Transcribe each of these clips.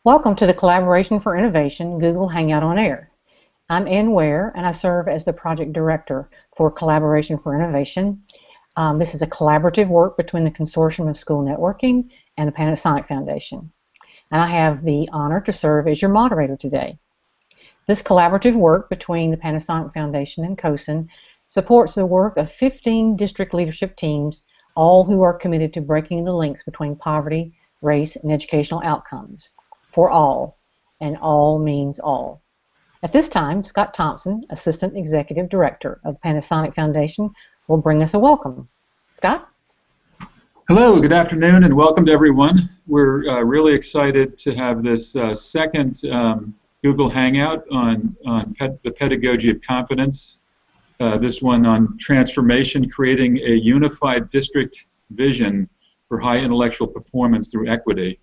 Welcome to the Collaboration for Innovation Google Hangout on Air. I'm Ann Ware, and I serve as the Project Director for Collaboration for Innovation. This is a collaborative work between the Consortium of School Networking and the Panasonic Foundation. And I have the honor to serve as your moderator today. This collaborative work between the Panasonic Foundation and COSN supports the work of 15 district leadership teams, all who are committed to breaking the links between poverty, race, and educational outcomes. For all, and all means all. At this time, Scott Thompson, Assistant Executive Director of the Panasonic Foundation, will bring us a welcome. Scott? Hello, good afternoon, and welcome to everyone. We're really excited to have this second Google Hangout on the pedagogy of confidence. This one on transformation, creating a unified district vision for high intellectual performance through equity.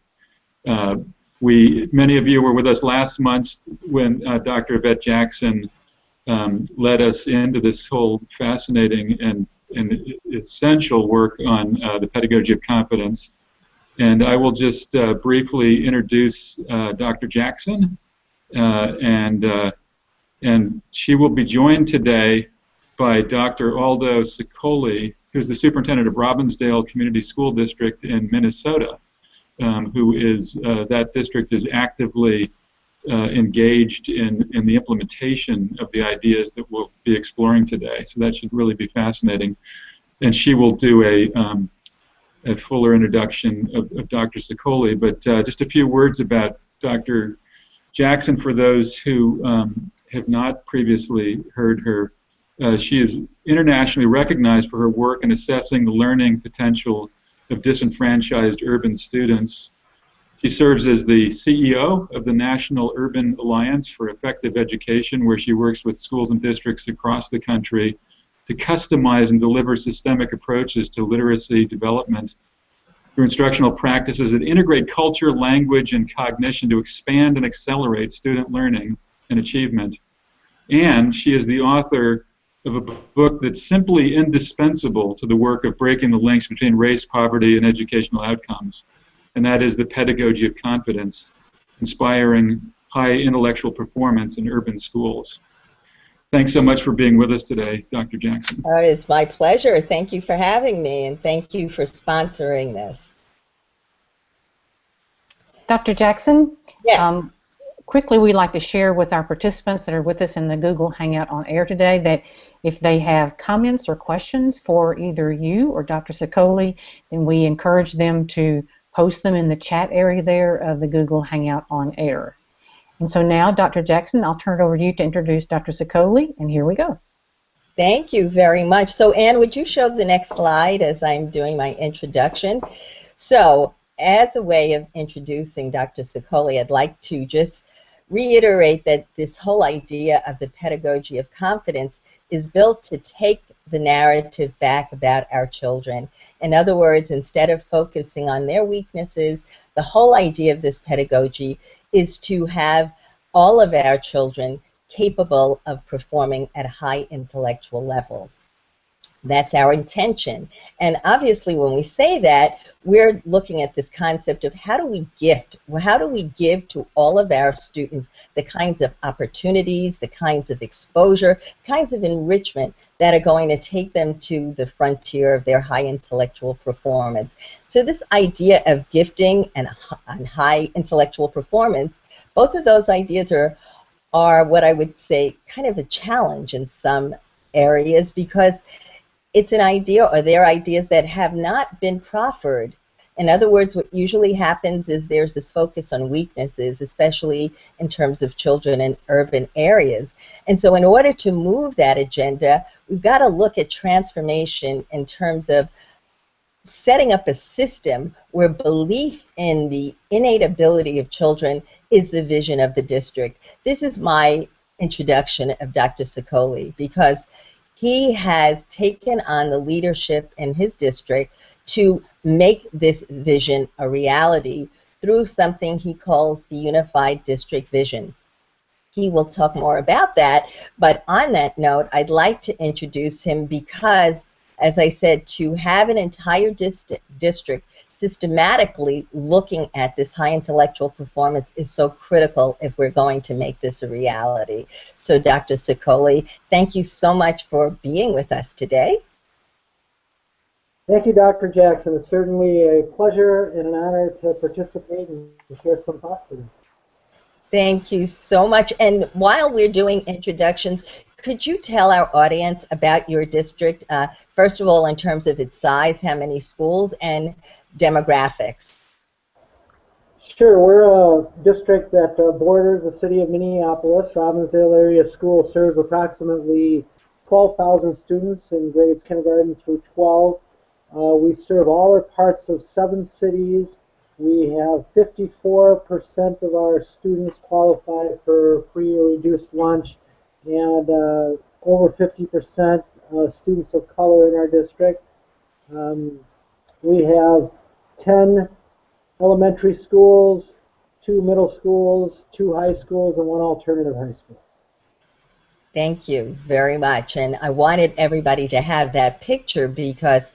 Many of you were with us last month when Dr. Yvette Jackson led us into this whole fascinating and essential work on the pedagogy of confidence. And I will just briefly introduce Dr. Jackson, and she will be joined today by Dr. Sue Coley, who's the superintendent of Robbinsdale Community School District in Minnesota. That district is actively engaged in the implementation of the ideas that we'll be exploring today. So that should really be fascinating. And she will do a fuller introduction of Dr. Sue Coley. But just a few words about Dr. Jackson for those who have not previously heard her. She is internationally recognized for her work in assessing the learning potential of disenfranchised urban students. She serves as the CEO of the National Urban Alliance for Effective Education, where she works with schools and districts across the country to customize and deliver systemic approaches to literacy development through instructional practices that integrate culture, language, and cognition to expand and accelerate student learning and achievement. And she is the author of a book that's simply indispensable to the work of breaking the links between race, poverty, and educational outcomes. And that is The Pedagogy of Confidence, Inspiring High Intellectual Performance in Urban Schools. Thanks so much for being with us today, Dr. Jackson. Oh, it is my pleasure. Thank you for having me, and thank you for sponsoring this. Dr. Jackson? Yes. Quickly, we'd like to share with our participants that are with us in the Google Hangout on Air today that if they have comments or questions for either you or Dr. Sue Coley, then we encourage them to post them in the chat area there of the Google Hangout on Air. And so now, Dr. Jackson, I'll turn it over to you to introduce Dr. Sue Coley, and here we go. Thank you very much. So, Ann, would you show the next slide as I'm doing my introduction? So, as a way of introducing Dr. Sue Coley, I'd like to just reiterate that this whole idea of the pedagogy of confidence is built to take the narrative back about our children. In other words, instead of focusing on their weaknesses, the whole idea of this pedagogy is to have all of our children capable of performing at high intellectual levels. That's our intention. And obviously, when we say that, we're looking at this concept of how do we gift? Well, how do we give to all of our students the kinds of opportunities, the kinds of exposure, kinds of enrichment that are going to take them to the frontier of their high intellectual performance? So this idea of gifting and high intellectual performance, both of those ideas are what I would say kind of a challenge in some areas, because it's an idea, or they're ideas that have not been proffered. In other words, what usually happens is there's this focus on weaknesses, especially in terms of children in urban areas. And so in order to move that agenda, we've got to look at transformation in terms of setting up a system where belief in the innate ability of children is the vision of the district. This is my introduction of Dr. Sue Coley, because he has taken on the leadership in his district to make this vision a reality through something he calls the Unified District Vision. He will talk more about that, but on that note, I'd like to introduce him because, as I said, to have an entire district systematically looking at this high intellectual performance is so critical if we're going to make this a reality. So Dr. Sue Coley, thank you so much for being with us today. Thank you, Dr. Jackson. It's certainly a pleasure and an honor to participate and share some thoughts today. Thank you so much. And while we're doing introductions, could you tell our audience about your district, first of all, in terms of its size, how many schools, and demographics? Sure. We're a district that borders the city of Minneapolis. Robbinsdale Area School serves approximately 12,000 students in grades kindergarten through 12. We serve all parts of 7 cities. We have 54% of our students qualify for free or reduced lunch, and over 50% students of color in our district. We have 10 elementary schools, 2 middle schools, 2 high schools, and 1 alternative high school. Thank you very much. And I wanted everybody to have that picture because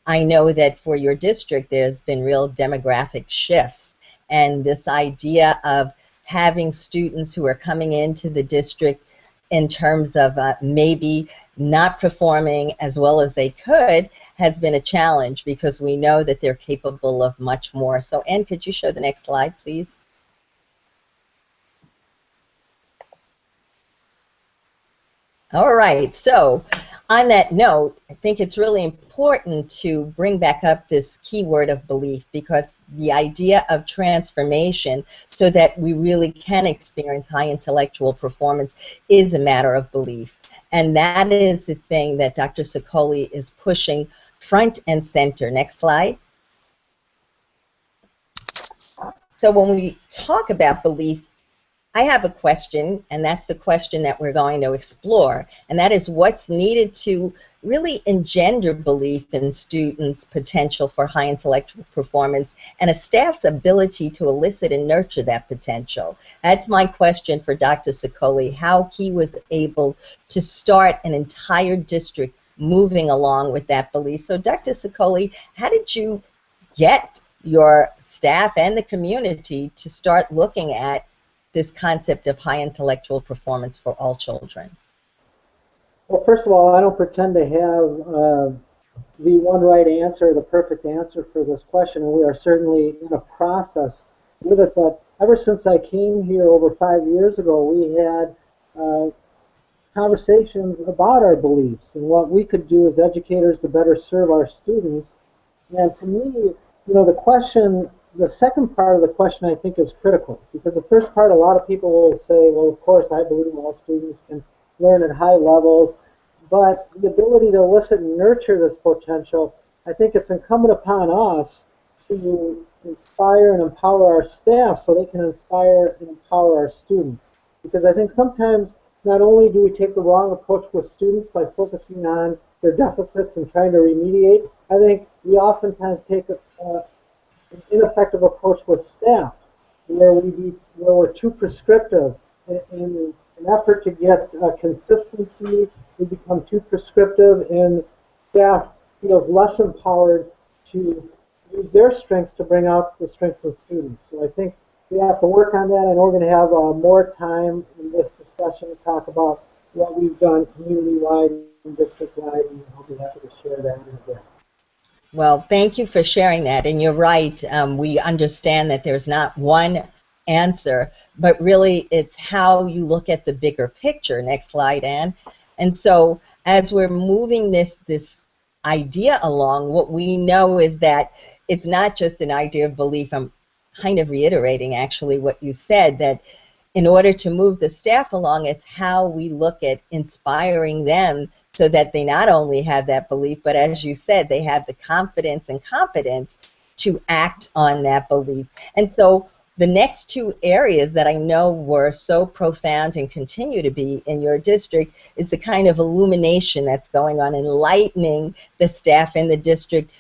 I know that for your district there's been real demographic shifts, and this idea of having students who are coming into the district in terms of maybe not performing as well as they could has been a challenge, because we know that they're capable of much more. So Ann, could you show the next slide, please? All right, so on that note, I think it's really important to bring back up this keyword of belief, because the idea of transformation so that we really can experience high intellectual performance is a matter of belief. And that is the thing that Dr. Sue Coley is pushing front and center. Next slide. So when we talk about belief, I have a question, and that's the question that we're going to explore, and that is what's needed to really engender belief in students' potential for high intellectual performance and a staff's ability to elicit and nurture that potential. That's my question for Dr. Sue Coley, how he was able to start an entire district moving along with that belief. So Dr. Sue Coley, how did you get your staff and the community to start looking at this concept of high intellectual performance for all children? Well, first of all, I don't pretend to have the one right answer, the perfect answer for this question, and we are certainly in a process with it. But ever since I came here over 5 years ago, we had conversations about our beliefs and what we could do as educators to better serve our students. And to me, you know, the second part of the question I think is critical, because the first part, a lot of people will say, well, of course, I believe all students can learn at high levels, but the ability to elicit and nurture this potential, I think it's incumbent upon us to inspire and empower our staff so they can inspire and empower our students. Because I think sometimes not only do we take the wrong approach with students by focusing on their deficits and trying to remediate, I think we oftentimes take an ineffective approach with staff, where we're too prescriptive. In an effort to get consistency, we become too prescriptive, and staff feels less empowered to use their strengths to bring out the strengths of students. So I think we have to work on that, and we're going to have more time in this discussion to talk about what we've done community-wide and district-wide, and I'll be happy to share that in a bit. Well, thank you for sharing that, and you're right. We understand that there's not one answer, but really it's how you look at the bigger picture. Next slide, Ann. And so as we're moving this idea along, what we know is that it's not just an idea of belief. I'm kind of reiterating actually what you said, that in order to move the staff along, it's how we look at inspiring them so that they not only have that belief, but as you said, they have the confidence and competence to act on that belief. And so the next 2 areas that I know were so profound and continue to be in your district is the kind of illumination that's going on, enlightening the staff in the district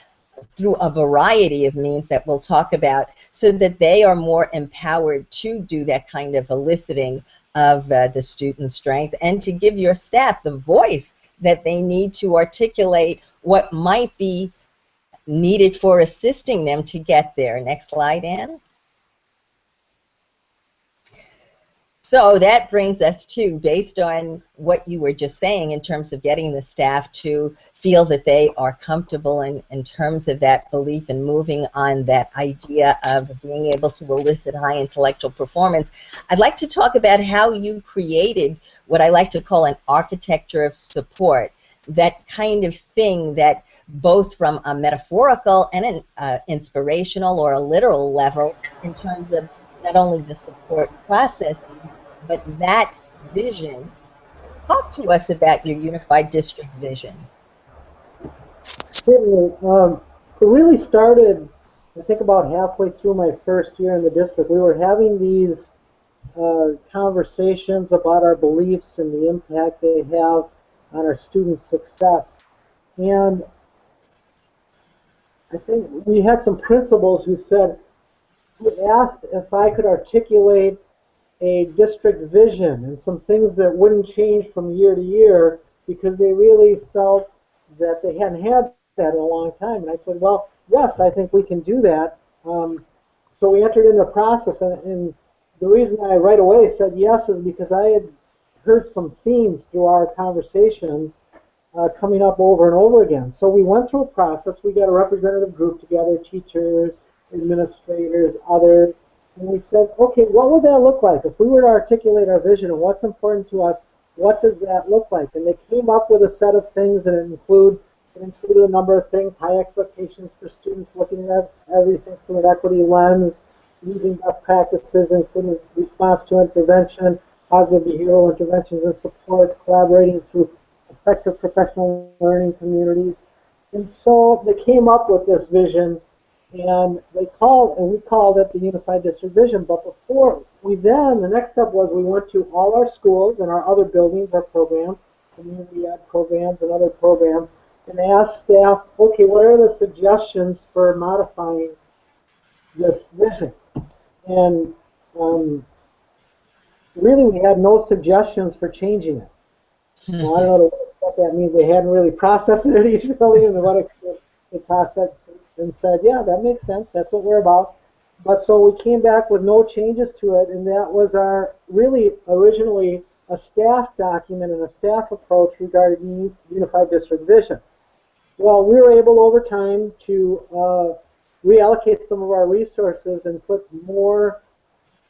through a variety of means that we'll talk about, so that they are more empowered to do that kind of eliciting of the student strength, and to give your staff the voice that they need to articulate what might be needed for assisting them to get there. Next slide, Ann. So that brings us to, based on what you were just saying in terms of getting the staff to feel that they are comfortable in terms of that belief and moving on that idea of being able to elicit high intellectual performance, I'd like to talk about how you created what I like to call an architecture of support, that kind of thing that both from a metaphorical and an inspirational or a literal level in terms of not only the support processes, but that vision. Talk to us about your unified district vision. Certainly. It really started, I think, about halfway through my first year in the district. We were having these conversations about our beliefs and the impact they have on our students' success. And I think we had some principals who asked if I could articulate a district vision and some things that wouldn't change from year to year, because they really felt that they hadn't had that in a long time. And I said, well, yes, I think we can do that. So we entered into a process, and the reason I right away said yes is because I had heard some themes through our conversations coming up over and over again. So we went through a process. We got a representative group together, teachers, administrators, others, and we said, okay, what would that look like? If we were to articulate our vision and what's important to us, what does that look like? And they came up with a set of things, and it included a number of things: high expectations for students, looking at everything through an equity lens, using best practices, including response to intervention, positive behavioral interventions and supports, collaborating through effective professional learning communities. And so they came up with this vision, and we called it the Unified District Vision. But the next step was we went to all our schools and our other buildings, our programs, community ed programs and other programs, and asked staff, okay, what are the suggestions for modifying this vision? And really we had no suggestions for changing it. Well, I don't know what that means. They hadn't really processed it at each building, and what they processed and said, yeah, that makes sense. That's what we're about. But so we came back with no changes to it, and that was our really originally a staff document and a staff approach regarding Unified District Vision. Well, we were able over time to reallocate some of our resources and put more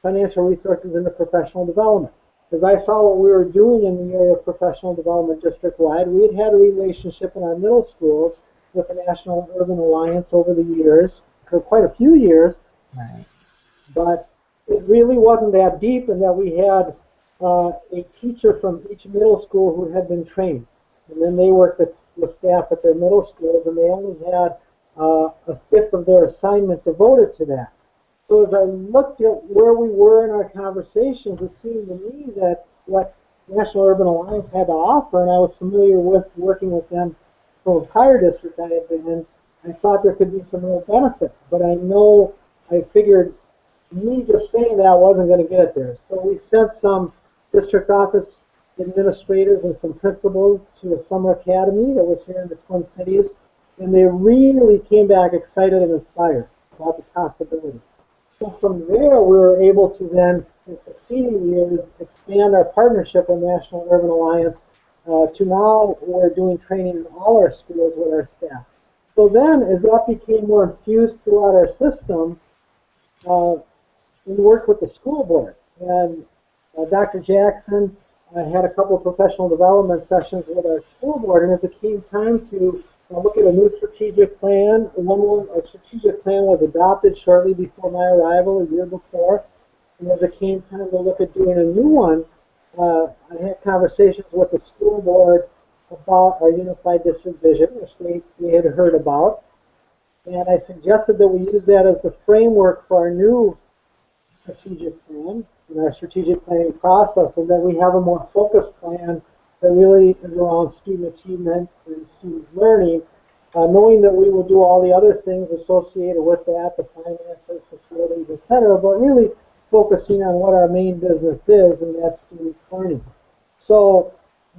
financial resources into professional development. As I saw what we were doing in the area of professional development district-wide, we had a relationship in our middle schools with the National Urban Alliance over the years, for quite a few years. Right. But it really wasn't that deep, in that we had a teacher from each middle school who had been trained. And then they worked with staff at their middle schools, and they only had a fifth of their assignment devoted to that. So as I looked at where we were in our conversations, it seemed to me that what National Urban Alliance had to offer, and I was familiar with working with them from a prior district I had been in, I thought there could be some real benefit. But I figured me just saying that wasn't going to get it there. So we sent some district office administrators and some principals to a summer academy that was here in the Twin Cities, and they really came back excited and inspired about the possibilities. So from there, we were able to then, in succeeding years, expand our partnership with National Urban Alliance to now we're doing training in all our schools with our staff. So then, as that became more infused throughout our system, we worked with the school board. And Dr. Jackson had a couple of professional development sessions with our school board, and as it came time to look at a new strategic plan, a strategic plan was adopted shortly before my arrival, a year before, and as it came time to look at doing a new one, I had conversations with the school board about our Unified District Vision, which they had heard about, and I suggested that we use that as the framework for our new strategic plan and our strategic planning process, and that we have a more focused plan that really is around student achievement and student learning, knowing that we will do all the other things associated with that, the finances, facilities, etc., but really focusing on what our main business is, and that's students learning. So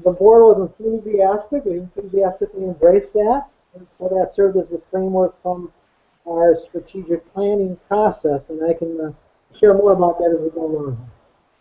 the board was enthusiastic. We enthusiastically embraced that, And so that served as the framework from our strategic planning process, and I can share more about that as we go along.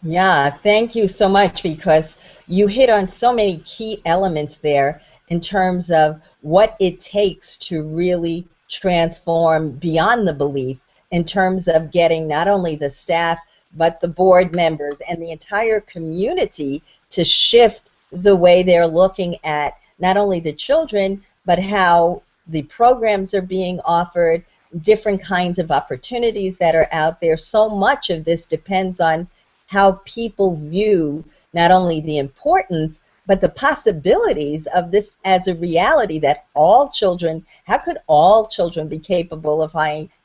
Yeah, thank you so much because you hit on so many key elements there in terms of what it takes to really transform beyond the belief in terms of getting not only the staff but the board members and the entire community to shift the way they're looking at not only the children but how the programs are being offered, different kinds of opportunities that are out there. So much of this depends on how people view not only the importance but the possibilities of this as a reality that all children, how could all children be capable of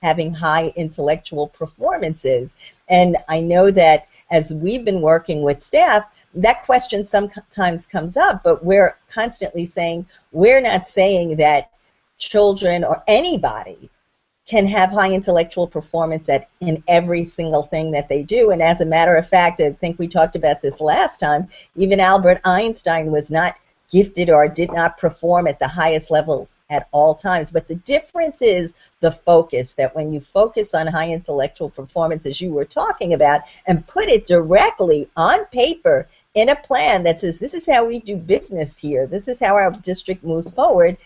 having high intellectual performances? And I know that as we've been working with staff, that question sometimes comes up, but we're constantly saying, we're not saying that children or anybody can have high intellectual performance in every single thing that they do. And as a matter of fact, I think we talked about this last time, even Albert Einstein was not gifted or did not perform at the highest levels at all times. But the difference is the focus, that when you focus on high intellectual performance, as you were talking about, and put it directly on paper in a plan that says, this is how we do business here, this is how our district moves forward,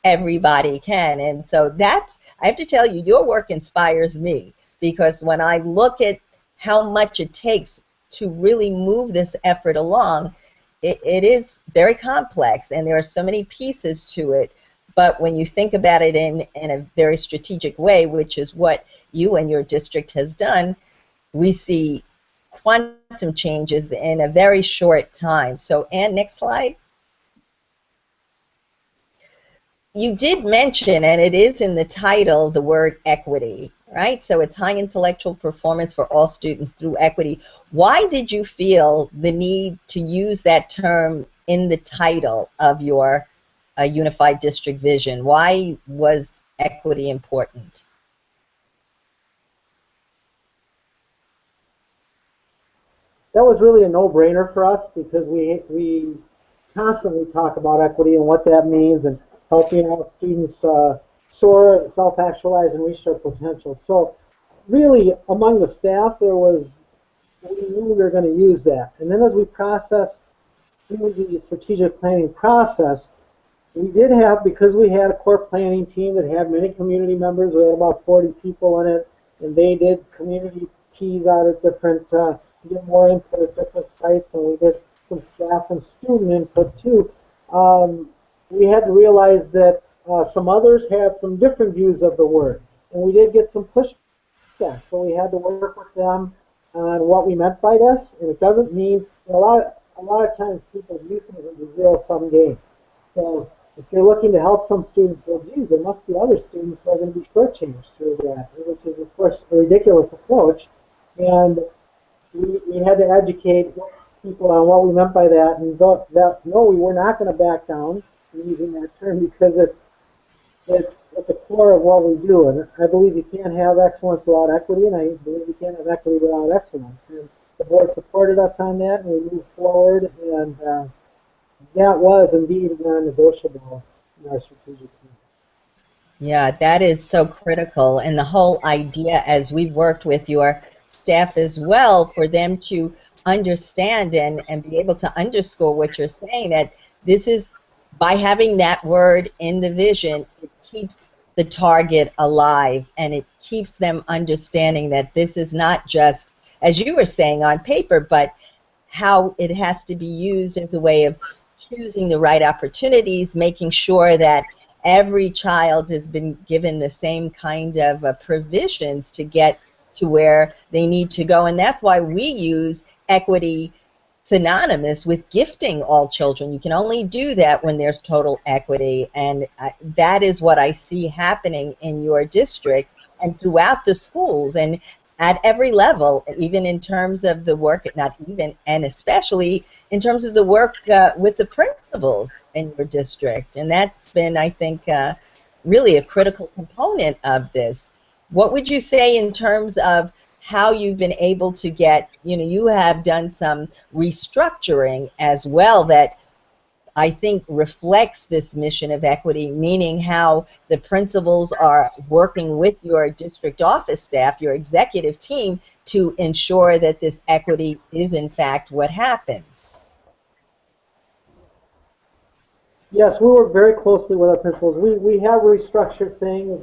everybody can. And so that's, I have to tell you, your work inspires me, because when I look at how much it takes to really move this effort along, it is very complex and there are so many pieces to it. But when you think about it in a very strategic way, which is what you and your district has done, we see quantum changes in a very short time. So, Ann, next slide. You did mention, and it is in the title, the word equity, right? So it's high intellectual performance for all students through equity. Why did you feel the need to use that term in the title of your Unified District Vision? Why was equity important? That was really a no-brainer for us because we constantly talk about equity and what that means and helping out students soar, self-actualize, and reach their potential. So really, among the staff, we knew we were going to use that. And then as we processed through the strategic planning process, we did have, because we had a core planning team that had many community members, we had about 40 people in it, and they did community teas out at different, get more input at different sites, and we did some staff and student input too. We had to realize that some others had some different views of the word, and we did get some pushback, so we had to work with them on what we meant by this. And it doesn't mean, a lot of times people view things as a zero-sum game. So if you're looking to help some students, well, geez, there must be other students who are going to be shortchanged through that, which is, of course, a ridiculous approach. And we had to educate people on what we meant by that, and no, we were not going to back down using that term, because it's at the core of what we do. And I believe you can't have excellence without equity, and I believe you can't have equity without excellence. And the board supported us on that, and we moved forward, and that was indeed non-negotiable in our strategic plan. Yeah, that is so critical. And the whole idea, as we've worked with your staff as well, for them to understand and be able to underscore what you're saying, that this is, by having that word in the vision, it keeps the target alive, and it keeps them understanding that this is not just, as you were saying, on paper, but how it has to be used as a way of choosing the right opportunities, making sure that every child has been given the same kind of provisions to get to where they need to go. And that's why we use equity synonymous with gifting all children. You can only do that when there's total equity, and that is what I see happening in your district and throughout the schools and at every level, even in terms of the work, not even, and especially in terms of the work with the principals in your district. And that's been, I think, really a critical component of this. What would you say in terms of how you've been able to get, you have done some restructuring as well, that I think reflects this mission of equity, meaning how the principals are working with your district office staff, your executive team, to ensure that this equity is in fact what happens. Yes, we work very closely with our principals. We have restructured things.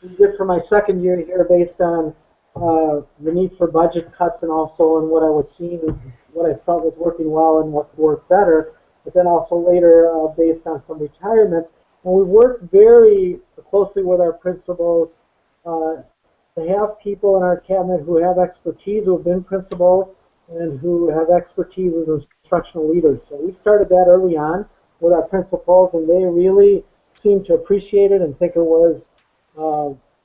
We did for my second year here based on the need for budget cuts and also on what I was seeing, what I felt was working well and what could work better. But then also later based on some retirements. And we work very closely with our principals to have people in our cabinet who have expertise, who have been principals, and who have expertise as instructional leaders. So we started that early on with our principals, and they really seemed to appreciate it and think it was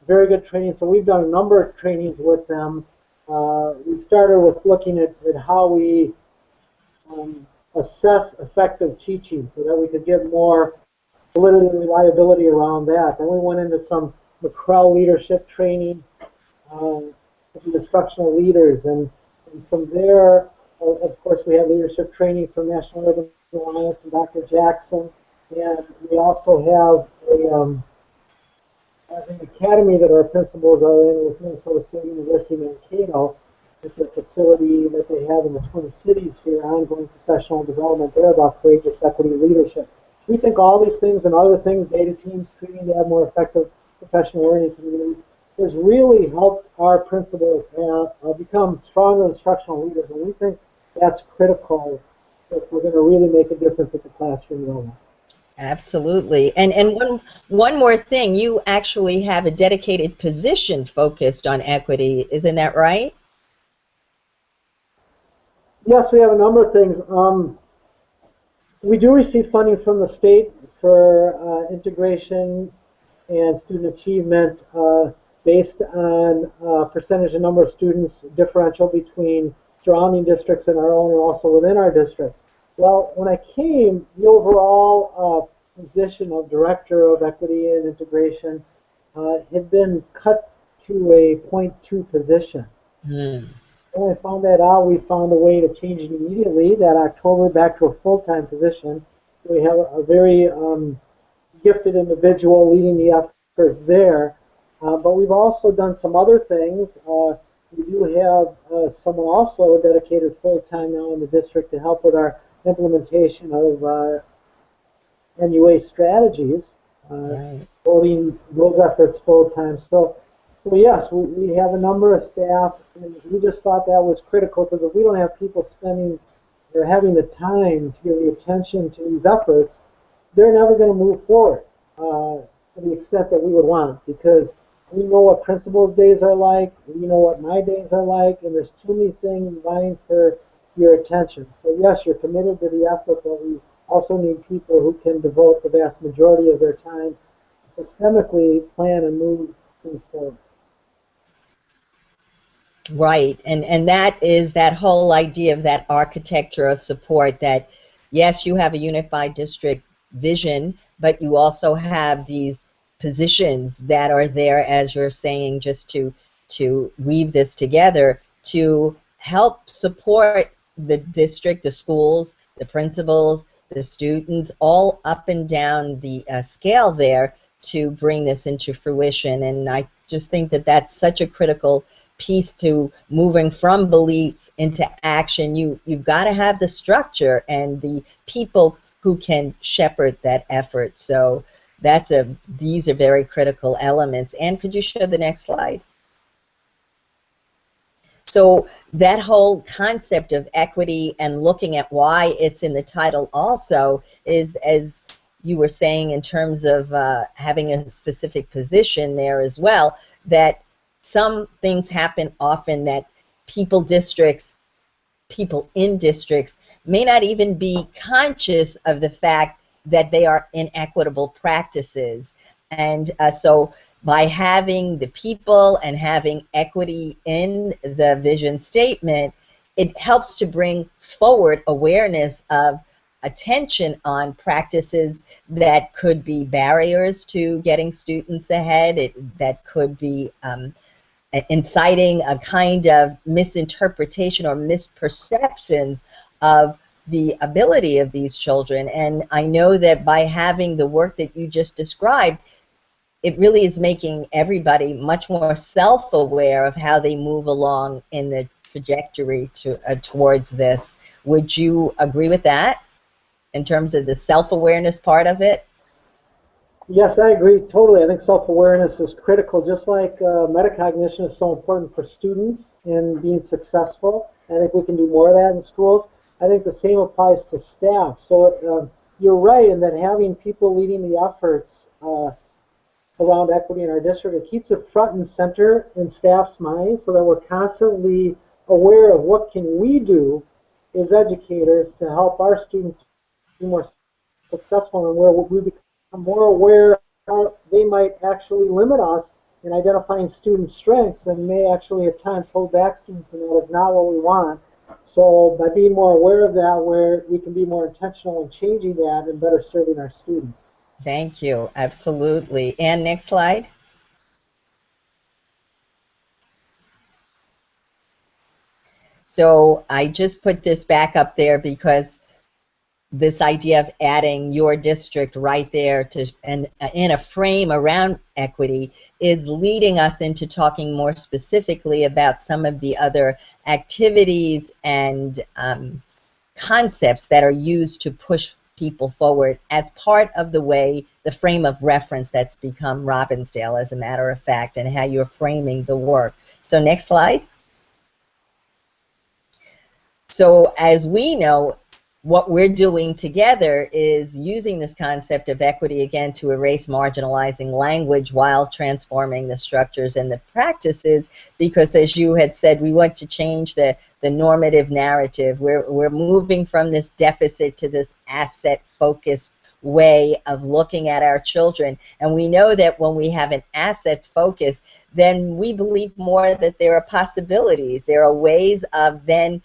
very good training. So we've done a number of trainings with them. We started with looking at how we assess effective teaching so that we could get more validity and reliability around that. Then we went into some McCrell leadership training with instructional leaders, and from there, of course, we have leadership training from National Urban Alliance and Dr. Jackson, and we also have an academy that our principals are in with Minnesota State University Mankato. It's a facility that they have in the Twin Cities here, ongoing professional development there about courageous equity leadership. We think all these things and other things, data teams, training to have more effective professional learning communities, has really helped our principals become stronger instructional leaders, and we think that's critical if we're going to really make a difference at the classroom level. Absolutely. And one more thing, you actually have a dedicated position focused on equity, isn't that right? Yes, we have a number of things. We do receive funding from the state for integration and student achievement based on percentage of number of students differential between surrounding districts and our own, and also within our district. Well, when I came, the overall position of Director of Equity and Integration had been cut to a .2 position. When I found that out, we found a way to change it immediately, that October, back to a full-time position. We have a very gifted individual leading the efforts there. But we've also done some other things. We do have someone also dedicated full-time now in the district to help with our implementation of NUA strategies, holding those efforts full-time. So yes, we have a number of staff, and we just thought that was critical, because if we don't have people spending or having the time to give the attention to these efforts, they're never going to move forward to the extent that we would want, because we know what principals' days are like, we know what my days are like, and there's too many things vying for your attention. So yes, you're committed to the effort, but we also need people who can devote the vast majority of their time to systemically plan and move things forward. Right, and that is that whole idea of that architecture of support, that yes, you have a unified district vision, but you also have these positions that are there, as you're saying, just to weave this together to help support the district, the schools, the principals, the students, all up and down the scale there to bring this into fruition. And I just think that that's such a critical piece to moving from belief into action. You've got to have the structure and the people who can shepherd that effort. So these are very critical elements. And could you show the next slide? So that whole concept of equity and looking at why it's in the title also is, as you were saying, in terms of having a specific position there as well, that some things happen often that people in districts may not even be conscious of the fact that they are inequitable practices. And so by having the people and having equity in the vision statement, it helps to bring forward awareness of attention on practices that could be barriers to getting students ahead, that could be inciting a kind of misinterpretation or misperceptions of the ability of these children. And I know that by having the work that you just described, it really is making everybody much more self-aware of how they move along in the trajectory towards this. Would you agree with that in terms of the self-awareness part of it? Yes, I agree totally. I think self-awareness is critical, just like metacognition is so important for students in being successful. I think we can do more of that in schools. I think the same applies to staff. So you're right in that having people leading the efforts around equity in our district, it keeps it front and center in staff's minds so that we're constantly aware of what can we do as educators to help our students be more successful, and where we become more aware how they might actually limit us in identifying student strengths and may actually at times hold back students, and that is not what we want. So by being more aware of that, where we can be more intentional in changing that and better serving our students. Thank you. Absolutely. And next slide. So I just put this back up there because this idea of adding your district right there to and in a frame around equity is leading us into talking more specifically about some of the other activities and concepts that are used to push people forward as part of the way, the frame of reference that's become Robbinsdale, as a matter of fact, and how you're framing the work. So next slide. So as we know, what we're doing together is using this concept of equity again to erase marginalizing language while transforming the structures and the practices, because as you had said, we want to change the normative narrative. We're moving from this deficit to this asset-focused way of looking at our children. And we know that when we have an assets focus, then we believe more that there are possibilities. There are ways of then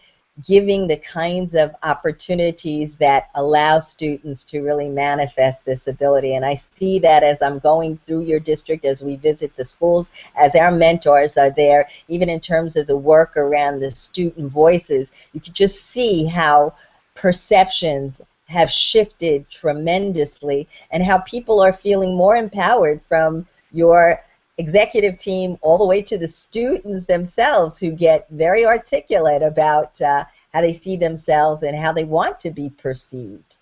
giving the kinds of opportunities that allow students to really manifest this ability. And I see that as I'm going through your district, as we visit the schools, as our mentors are there, even in terms of the work around the student voices, you can just see how perceptions have shifted tremendously and how people are feeling more empowered, from your executive team all the way to the students themselves, who get very articulate about how they see themselves and how they want to be perceived.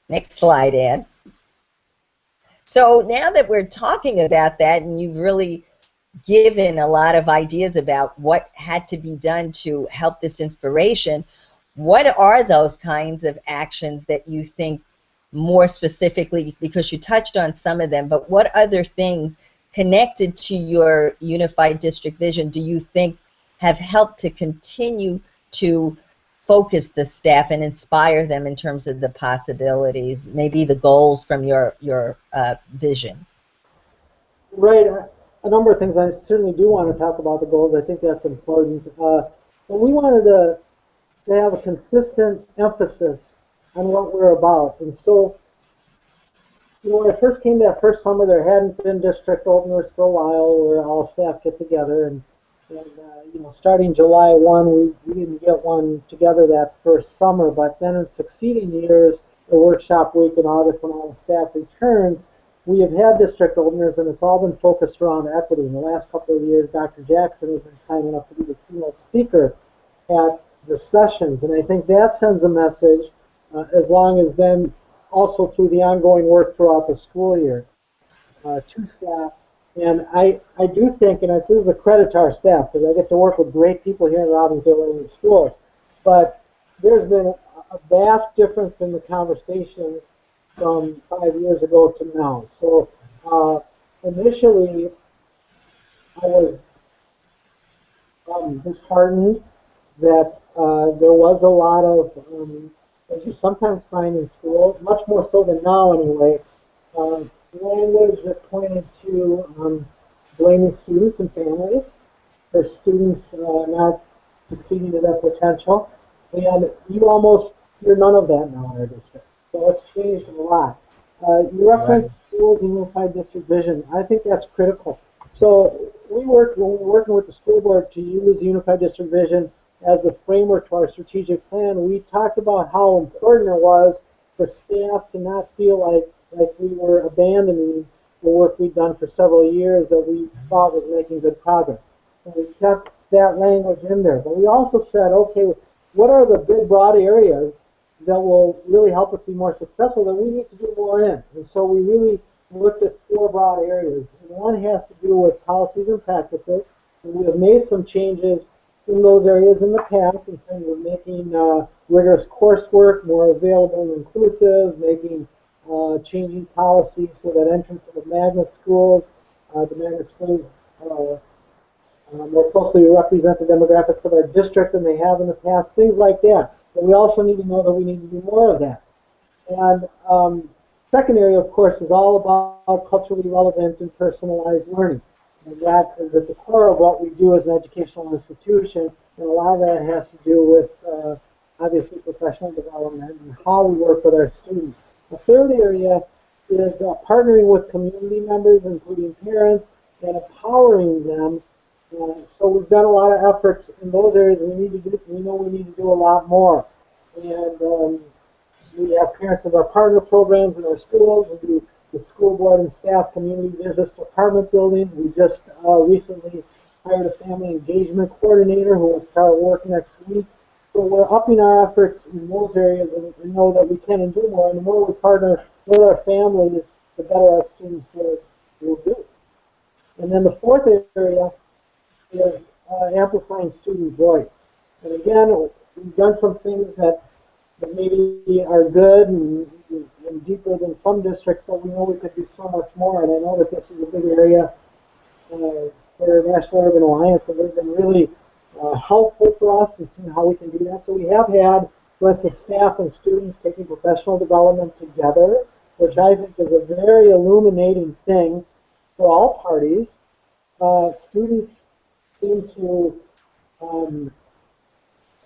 Next slide, Ann. So now that we're talking about that, and you've really given a lot of ideas about what had to be done to help this inspiration, what are those kinds of actions that you think more specifically, because you touched on some of them, but what other things connected to your unified district vision do you think have helped to continue to focus the staff and inspire them in terms of the possibilities, maybe the goals from your vision? Right. A number of things. I certainly do want to talk about the goals. I think that's important. And we wanted to have a consistent emphasis on what we're about. And so, when I first came that first summer, there hadn't been district openers for a while where all staff get together. And starting July 1, we didn't get one together that first summer. But then in succeeding years, the workshop week in August when all the staff returns, we have had district openers, and it's all been focused around equity. In the last couple of years, Dr. Jackson has been kind enough to be the keynote speaker at the sessions. And I think that sends a message, as long as then also through the ongoing work throughout the school year to staff. And I do think, and this is a credit to our staff, because I get to work with great people here in Robbinsdale and in the schools, but there's been a vast difference in the conversations from 5 years ago to now. So initially, I was disheartened that there was a lot of, as you sometimes find in school, much more so than now anyway, language that pointed to blaming students and families for students not succeeding to their potential. And you almost hear none of that now in our district. So it's changed a lot. You referenced schools and unified district vision. I think that's critical. So when we're working with the school board to use unified district vision as a framework to our strategic plan, we talked about how important it was for staff to not feel like we were abandoning the work we'd done for several years that we thought was making good progress. And we kept that language in there. But we also said, okay, what are the big, broad areas that will really help us be more successful that we need to do more in? And so we really looked at 4 broad areas. And one has to do with policies and practices. And we have made some changes in those areas in the past in terms of making rigorous coursework more available and inclusive, changing policies so that entrance to the magnet schools, more closely represent the demographics of our district than they have in the past, things like that. But we also need to know that we need to do more of that. And second area, of course, is all about culturally relevant and personalized learning. And that is at the core of what we do as an educational institution. And a lot of that has to do with, obviously, professional development and how we work with our students. The third area is partnering with community members, including parents, and empowering them. So we've done a lot of efforts in those areas. We know we need to do a lot more. And we have parents as our partner programs in our schools. We do the school board and staff community visits to apartment buildings. We just recently hired a family engagement coordinator who will start work next week. So we're upping our efforts in those areas, and we know that we can and do more. And the more we partner with our families, the better our students will do. And then the fourth area is amplifying student voice. And again, we've done some things that maybe are good and deeper than some districts, but we know we could do so much more. And I know that this is a big area for National Urban Alliance that have been really helpful for us in seeing how we can do that. So we have had, for instance, staff and students taking professional development together, which I think is a very illuminating thing for all parties. Students seem to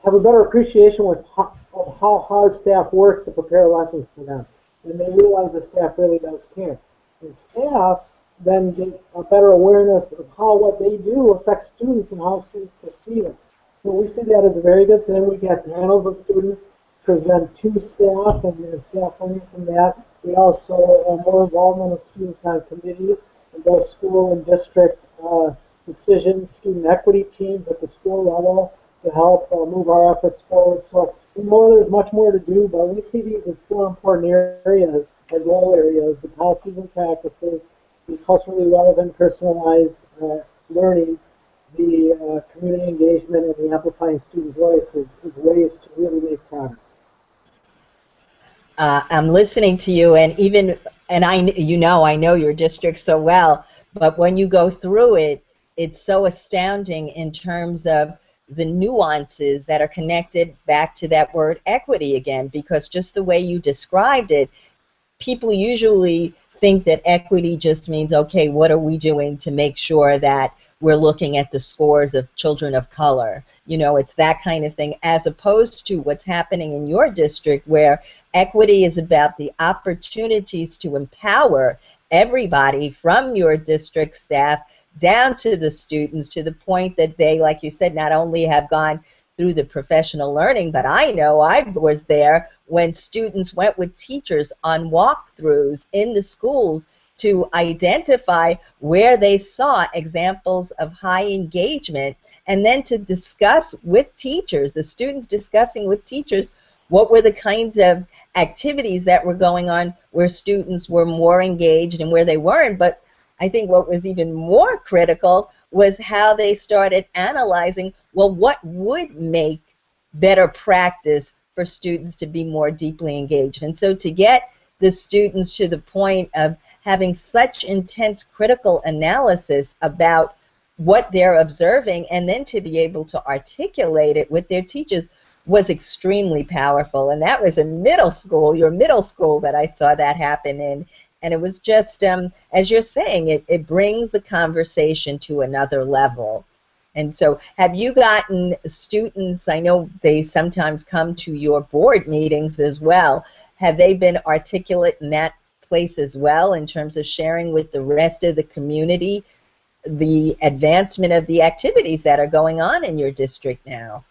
have a better appreciation of how hard staff works to prepare lessons for them. And they realize the staff really does care. And staff then get a better awareness of how what they do affects students and how students perceive it. So we see that as a very good thing. We get panels of students present to staff and staff learning from that. We also have more involvement of students on committees in both school and district decisions, student equity teams at the school level to help move our efforts forward. So we know there's much more to do, but we see these as 4 important areas, our goal areas: the policies and practices, the culturally relevant, personalized learning, the community engagement, and the amplifying student voice is ways to really make progress. I'm listening to you, and I know your district so well, but when you go through it, it's so astounding in terms of the nuances that are connected back to that word equity again, because just the way you described it, people usually think that equity just means, okay, what are we doing to make sure that we're looking at the scores of children of color? You know, it's that kind of thing, as opposed to what's happening in your district, where equity is about the opportunities to empower everybody from your district staff down to the students, to the point that they, like you said, not only have gone through the professional learning, but I know I was there when students went with teachers on walkthroughs in the schools to identify where they saw examples of high engagement, and then to discuss with teachers, the students discussing with teachers, what were the kinds of activities that were going on where students were more engaged and where they weren't. But I think what was even more critical was how they started analyzing, well, what would make better practice for students to be more deeply engaged. And so to get the students to the point of having such intense critical analysis about what they're observing, and then to be able to articulate it with their teachers, was extremely powerful. And that was in middle school, your middle school, that I saw that happen in. And it was just, as you're saying, it brings the conversation to another level. And so have you gotten students, I know they sometimes come to your board meetings as well, have they been articulate in that place as well in terms of sharing with the rest of the community the advancement of the activities that are going on in your district now?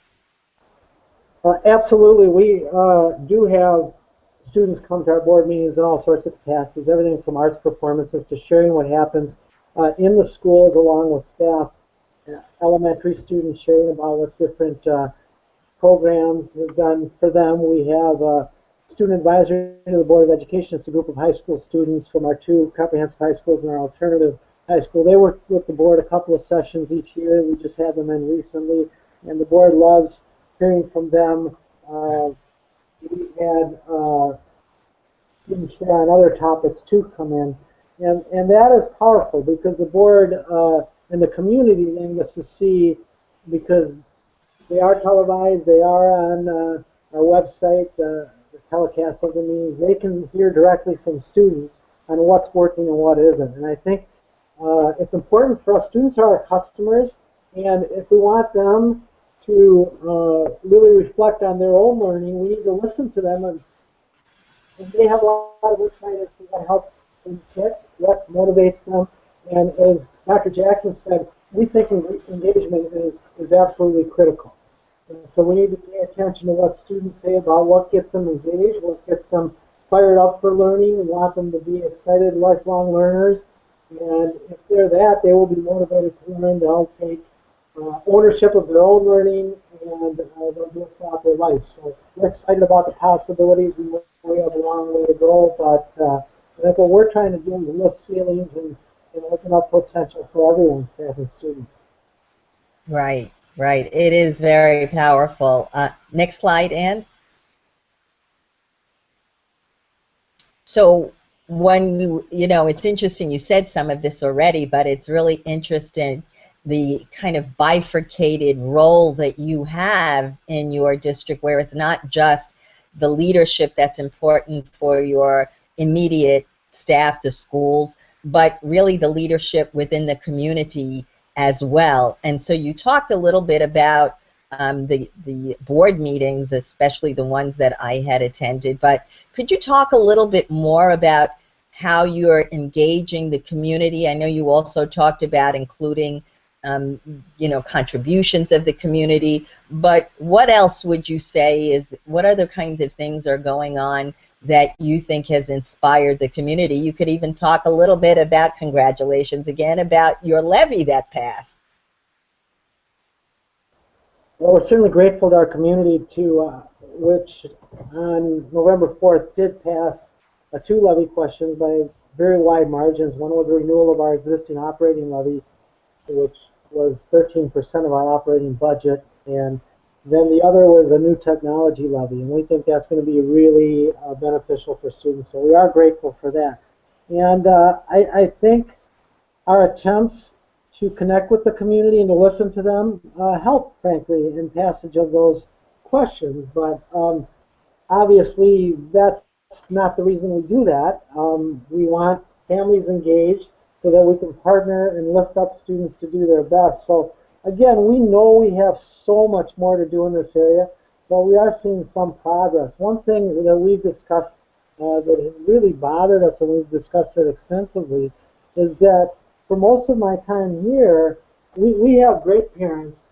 Absolutely. We do have students come to our board meetings in all sorts of capacities, everything from arts performances to sharing what happens in the schools along with staff. Elementary students sharing about what different programs have done for them. We have student advisory to the Board of Education. It's a group of high school students from our 2 comprehensive high schools and our alternative high school. They work with the board a couple of sessions each year. We just had them in recently, and the board loves hearing from them. We had students share on other topics too come in, and that is powerful because the board and the community then gets to see, because they are televised, they are on our website, the telecast of the meetings. They can hear directly from students on what's working and what isn't. And I think it's important for us. Students are our customers, and if we want them to really reflect on their own learning, we need to listen to them, and they have a lot of insight as to what helps them tick, what motivates them. And as Dr. Jackson said, we think engagement is absolutely critical. And so we need to pay attention to what students say about what gets them engaged, what gets them fired up for learning. We want them to be excited, lifelong learners. And if they're that, they will be motivated to learn. They'll take ownership of their own learning, and they'll do it throughout their life. So we're excited about the possibilities. We have a long way to go, but I think what we're trying to do is lift ceilings and open up potential for everyone, staff and students. Right, right. It is very powerful. Next slide, Ann. So when you know, it's interesting, you said some of this already, but it's really interesting the kind of bifurcated role that you have in your district, where it's not just the leadership that's important for your immediate staff, the schools, but really the leadership within the community as well. And so you talked a little bit about the board meetings, especially the ones that I had attended, but could you talk a little bit more about how you're engaging the community? I know you also talked about including you know, contributions of the community, but what else would you say is, what other kinds of things are going on that you think has inspired the community? You could even talk a little bit about, congratulations again, about your levy that passed. Well, we're certainly grateful to our community, which on November 4th did pass 2 levy questions by very wide margins. One was a renewal of our existing operating levy, which was 13% of our operating budget, and then the other was a new technology levy, and we think that's going to be really beneficial for students, so we are grateful for that. And I think our attempts to connect with the community and to listen to them help, frankly, in passage of those questions, but obviously that's not the reason we do that. We want families engaged so that we can partner and lift up students to do their best. So again, we know we have so much more to do in this area, but we are seeing some progress. One thing that we've discussed that has really bothered us, and we've discussed it extensively, is that for most of my time here, we have great parents,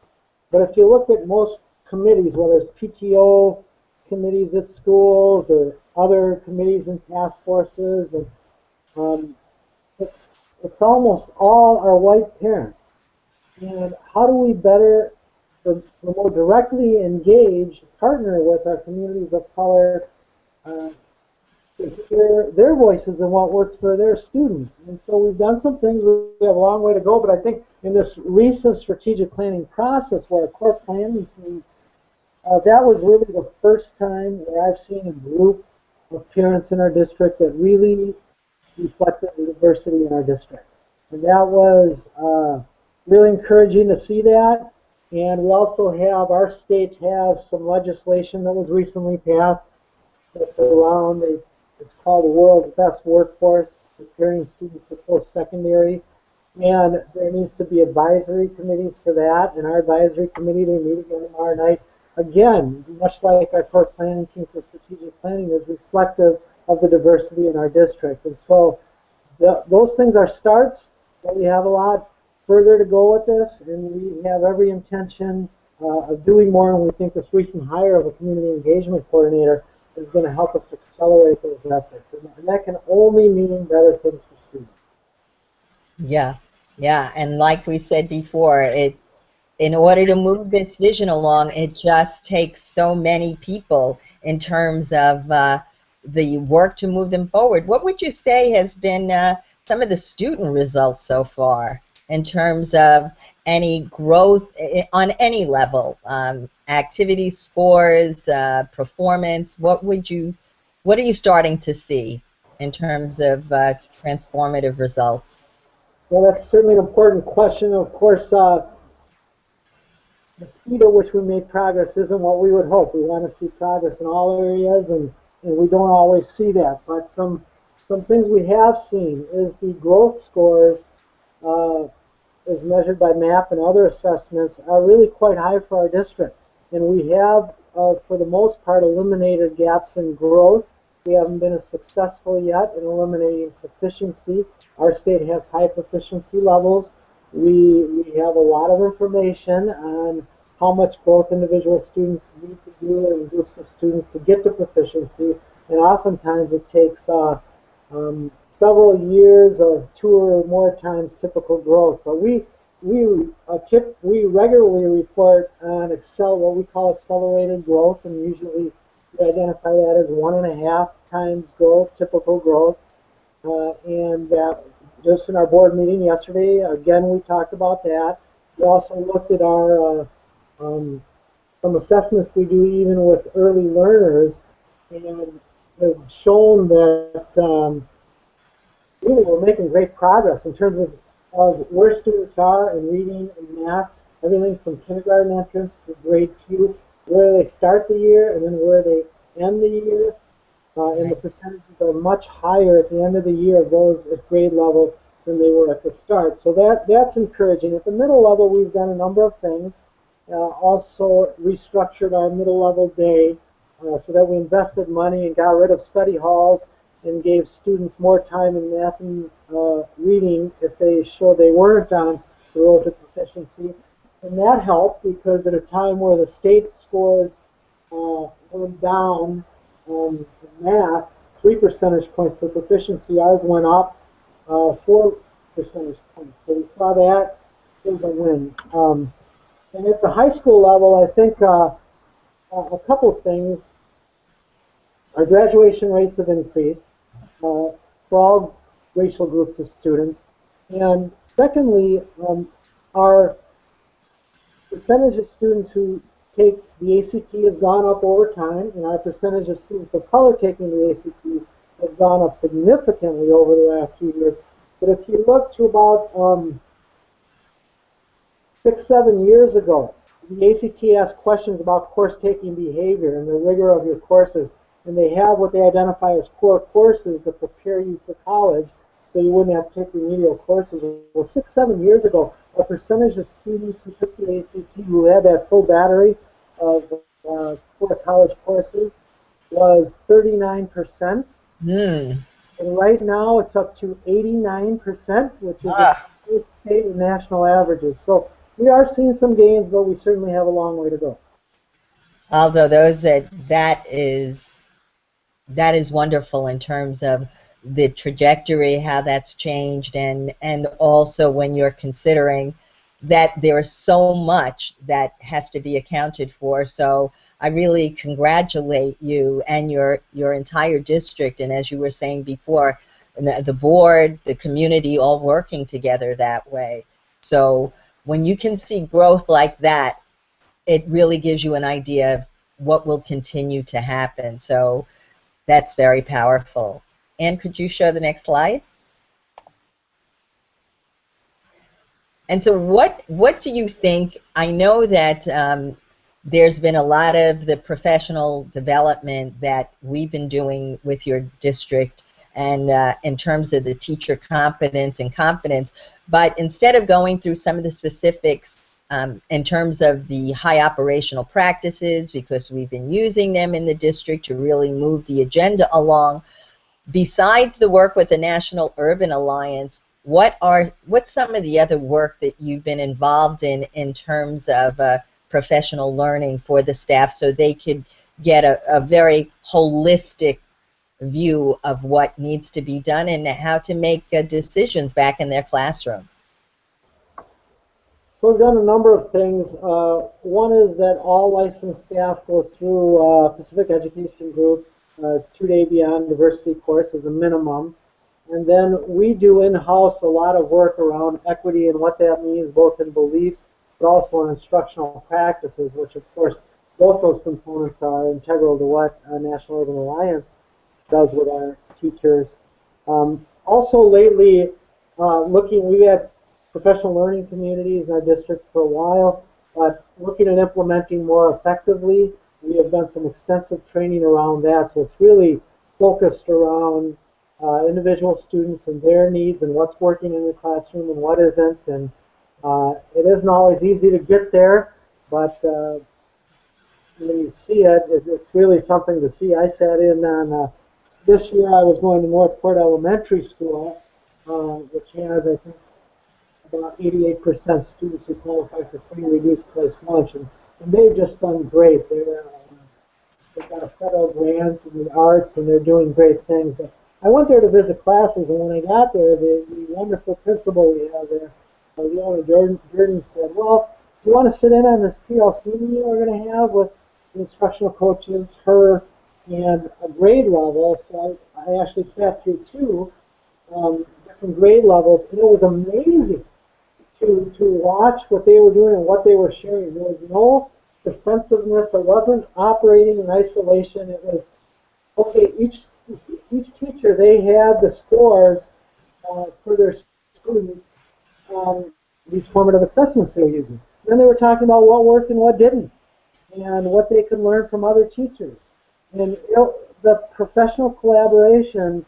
but if you look at most committees, whether it's PTO committees at schools or other committees and task forces, and it's almost all our white parents. And how do we better, or more directly engage, partner with our communities of color to hear their voices and what works for their students? And so we've done some things. We have a long way to go, but I think in this recent strategic planning process where our core planning team, that was really the first time where I've seen a group of parents in our district that really reflected the diversity in our district. And that was really encouraging to see that. And we also have, our state has some legislation that was recently passed that's around, it's called the World's Best Workforce, preparing students for post-secondary. And there needs to be advisory committees for that. And our advisory committee, they meet again tomorrow night. Again, much like our core planning team for strategic planning, is reflective of the diversity in our district. And so those things are starts, but we have a lot further to go with this, and we have every intention of doing more, and we think this recent hire of a community engagement coordinator is going to help us accelerate those efforts. And that can only mean better things for students. Yeah, yeah, and like we said before, in order to move this vision along, it just takes so many people in terms of the work to move them forward. What would you say has been some of the student results so far in terms of any growth on any level, activity scores, performance? What are you starting to see in terms of transformative results? Well, that's certainly an important question. Of course, the speed at which we make progress isn't what we would hope. We want to see progress in all areas, and we don't always see that. But some things we have seen is the growth scores, as measured by MAP and other assessments, are really quite high for our district. And we have, for the most part, eliminated gaps in growth. We haven't been as successful yet in eliminating proficiency. Our state has high proficiency levels. We have a lot of information on how much growth individual students need to do in groups of students to get to proficiency, and oftentimes it takes several years of 2 or more times typical growth. But we regularly report on what we call accelerated growth, and usually we identify that as 1.5 times growth, typical growth, and just in our board meeting yesterday, again, we talked about that. We also looked at our some assessments we do even with early learners, and have shown that really we're making great progress in terms of where students are in reading and math, everything from kindergarten entrance to grade 2, where they start the year and then where they end the year. And the percentages are much higher at the end of the year of those at grade level than they were at the start. So that's encouraging. At the middle level, we've done a number of things. Also restructured our middle level day so that we invested money and got rid of study halls and gave students more time in math and reading if they showed they weren't on the road to proficiency. And that helped because at a time where the state scores went down in math, 3 percentage points for proficiency, ours went up 4 percentage points. So we saw that as a win. And at the high school level, I think a couple of things. Our graduation rates have increased for all racial groups of students. And secondly, our percentage of students who take the ACT has gone up over time, and our percentage of students of color taking the ACT has gone up significantly over the last few years. But if you look to about 6, 7 years ago, the ACT asked questions about course-taking behavior and the rigor of your courses, and they have what they identify as core courses that prepare you for college, so you wouldn't have to take remedial courses. Well, 6, 7 years ago, our percentage of students who took the ACT who had that full battery of core college courses was 39%. And right now it's up to 89%, which is a good state with national averages. So we are seeing some gains, but we certainly have a long way to go. Aldo, that is wonderful in terms of the trajectory, how that's changed, and also when you're considering that there is so much that has to be accounted for. So I really congratulate you and your entire district, and as you were saying before, the board, the community, all working together that way. So when you can see growth like that, it really gives you an idea of what will continue to happen. So that's very powerful. Anne, could you show the next slide? And so what do you think? I know that there's been a lot of the professional development that we've been doing with your district, and in terms of the teacher competence and confidence, but instead of going through some of the specifics in terms of the high operational practices, because we've been using them in the district to really move the agenda along, besides the work with the National Urban Alliance, what's some of the other work that you've been involved in terms of professional learning for the staff so they could get a very holistic view of what needs to be done and how to make decisions back in their classroom? So we've done a number of things. One is that all licensed staff go through Pacific Education Group's 2-day Beyond Diversity course as a minimum. And then we do in-house a lot of work around equity and what that means, both in beliefs, but also in instructional practices, which of course both those components are integral to what National Urban Alliance does with our teachers. Also lately, we had professional learning communities in our district for a while, but looking at implementing more effectively, we have done some extensive training around that. So it's really focused around individual students and their needs and what's working in the classroom and what isn't. And it isn't always easy to get there, but when you see it, it's really something to see. I sat in on, this year I was going to Northport Elementary School, which has, I think, about 88% students who qualify for free and reduced price lunch, and they've just done great. They've got a federal grant in the arts, and they're doing great things. But I went there to visit classes, and when I got there, the wonderful principal we have there, Leona Jordan, said, "Well, do you want to sit in on this PLC meeting we're going to have with the instructional coaches, her, and a grade level?" So I actually sat through two different grade levels, and it was amazing to watch what they were doing and what they were sharing. There was no defensiveness. It wasn't operating in isolation. It was, okay, each teacher, they had the scores for their students on these formative assessments they were using. Then they were talking about what worked and what didn't, and what they could learn from other teachers. And the professional collaboration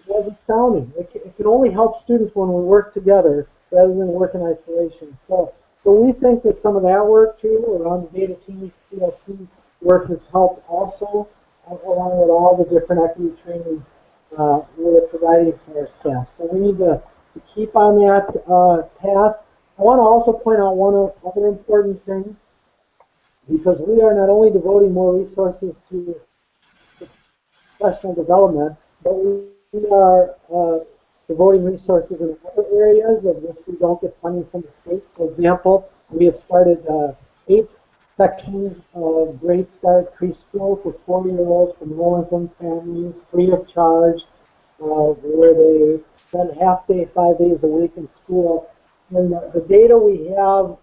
was astounding. It can only help students when we work together rather than work in isolation. So we think that some of that work too, around the data teams, PLC work, has helped also, along with all the different equity training we're providing for our staff. So we need to keep on that path. I want to also point out one other important thing, because we are not only devoting more resources to professional development, but we are devoting resources in other areas of which we don't get funding from the state. For example, we have started 8 sections of Great Start preschool for 4-year-olds from low-income families, free of charge, where they spend half day, 5 days a week in school. And the data we have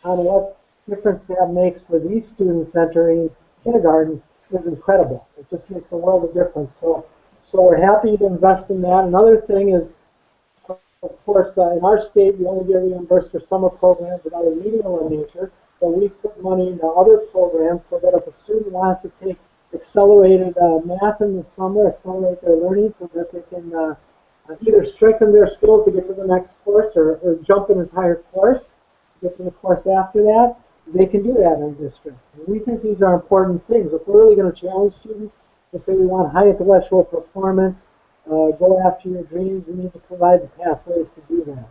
on what difference that makes for these students entering kindergarten is incredible. It just makes a world of difference. So we're happy to invest in that. Another thing is, of course, in our state, we only get reimbursed for summer programs that are remedial in nature, but we put money into other programs so that if a student wants to take accelerated math in the summer, accelerate their learning so that they can either strengthen their skills to get to the next course or jump an entire course, get to the course after that, they can do that in our district. And we think these are important things. If we're really going to challenge students to say we want high intellectual performance, go after your dreams, we need to provide the pathways to do that.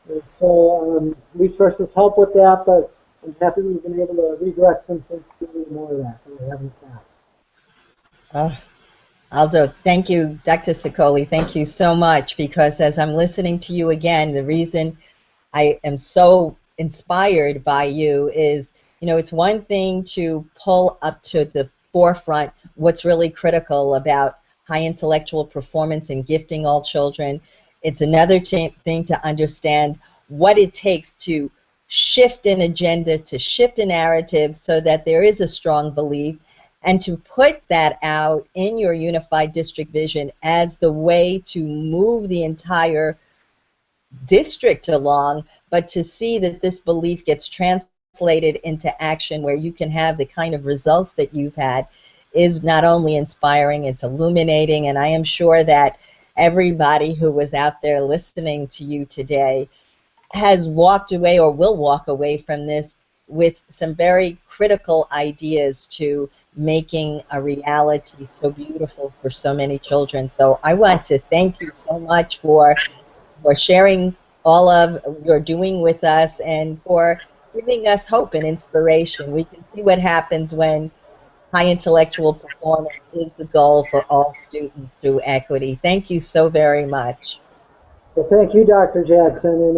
And so resources help with that, but I'm happy we've been able to redirect some things to do more of that than we have in the past. Aldo, thank you, Dr. Sue Coley, thank you so much, because as I'm listening to you again, the reason I am so inspired by you is, it's one thing to pull up to the forefront what's really critical about high intellectual performance and gifting all children. It's another thing to understand what it takes to shift an agenda, to shift a narrative so that there is a strong belief, and to put that out in your unified district vision as the way to move the entire district along, but to see that this belief gets translated into action where you can have the kind of results that you've had is not only inspiring, it's illuminating, and I am sure that everybody who was out there listening to you today has walked away or will walk away from this with some very critical ideas to making a reality so beautiful for so many children. So I want to thank you so much for sharing all of your doing with us, and for giving us hope and inspiration. We can see what happens when high intellectual performance is the goal for all students through equity. Thank you so very much. Well, thank you, Dr. Jackson, and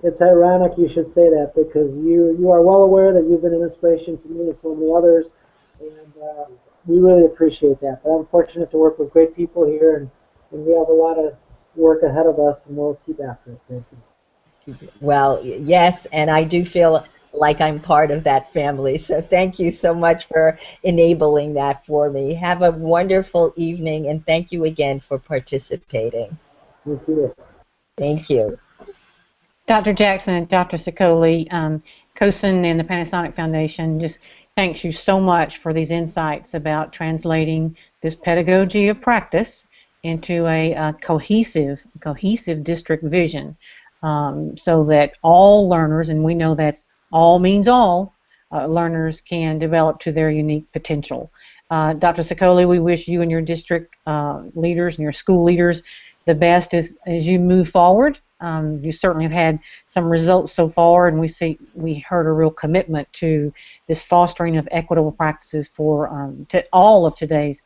it's ironic you should say that because you are well aware that you've been an inspiration to me and so many others, and we really appreciate that. But I'm fortunate to work with great people here, and we have a lot of work ahead of us, and we'll keep after it. Thank you. Well, yes, and I do feel like I'm part of that family. So thank you so much for enabling that for me. Have a wonderful evening, and thank you again for participating. Thank you. Thank you. Dr. Jackson and Dr. Sue Coley, COSN and the Panasonic Foundation just thanks you so much for these insights about translating this pedagogy of practice into a cohesive district vision, so that all learners, and we know that's all means all, learners can develop to their unique potential. Dr. Sue Coley, we wish you and your district leaders and your school leaders the best as you move forward. You certainly have had some results so far, and we heard a real commitment to this fostering of equitable practices for to all of today's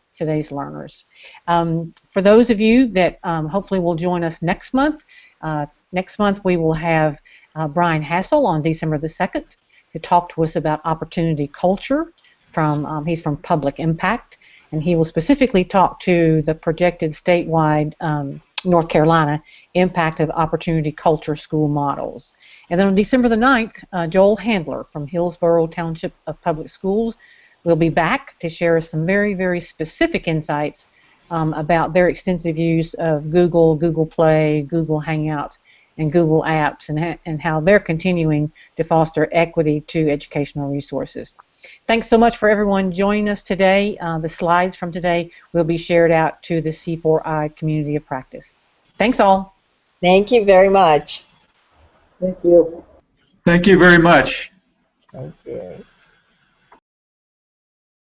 learners. For those of you that hopefully will join us next month we will have Brian Hassel on December the 2nd to talk to us about opportunity culture. He's from Public Impact, and he will specifically talk to the projected statewide North Carolina impact of opportunity culture school models. And then on December the 9th, Joel Handler from Hillsborough Township of Public Schools will be back to share some very, very specific insights about their extensive use of Google Play, Google Hangouts, and Google Apps, and how they're continuing to foster equity to educational resources. Thanks so much for everyone joining us today. The slides from today will be shared out to the C4I community of practice. Thanks all. Thank you very much. Thank you. Thank you very much. Thank you.